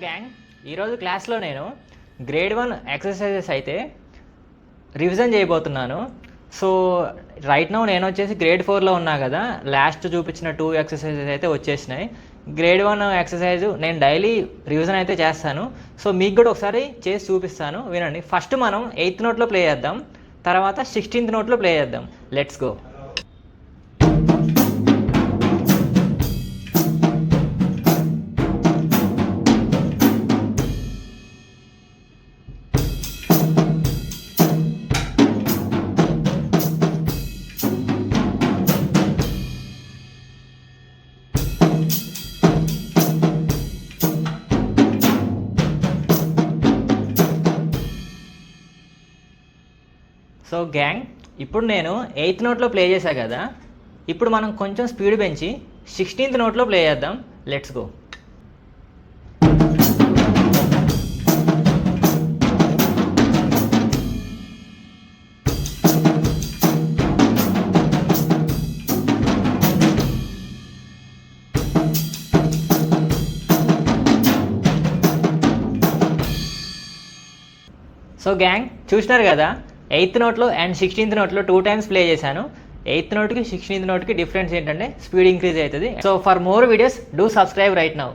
Gang ఈరోజు క్లాస్లో నేను గ్రేడ్ 1 ఎక్సర్సైజెస్ అయితే రివిజన్ చేయబోతున్నాను. సో రైట్ నౌ నేను వచ్చేసి గ్రేడ్ 4లో ఉన్నా కదా, లాస్ట్ చూపించిన 2 ఎక్సర్సైజెస్ అయితే వచ్చేసినాయి. గ్రేడ్ 1 ఎక్సర్సైజ్ నేను డైలీ రివిజన్ అయితే చేస్తాను. సో మీకు కూడా ఒకసారి చేసి చూపిస్తాను, వినండి. ఫస్ట్ మనం 8th నోట్లో ప్లే చేద్దాం, తర్వాత 16th నోట్లో ప్లే చేద్దాం. Let's go. సో గ్యాంగ్ ఇప్పుడు నేను 8th నోట్లో ప్లే చేశా కదా, ఇప్పుడు మనం కొంచెం స్పీడ్ పెంచి 16th నోట్లో ప్లే చేద్దాం. Let's go. సో గ్యాంగ్ చూసినారు కదా, 8th నోట్లో అండ్ 16th నోట్లో 2 టైమ్స్ ప్లే చేశాను. 8th నోట్కి 16th నోట్కి డిఫరెన్స్ ఏంటంటే స్పీడ్ ఇంక్రీజ్ అవుతుంది. So for more videos do subscribe right now.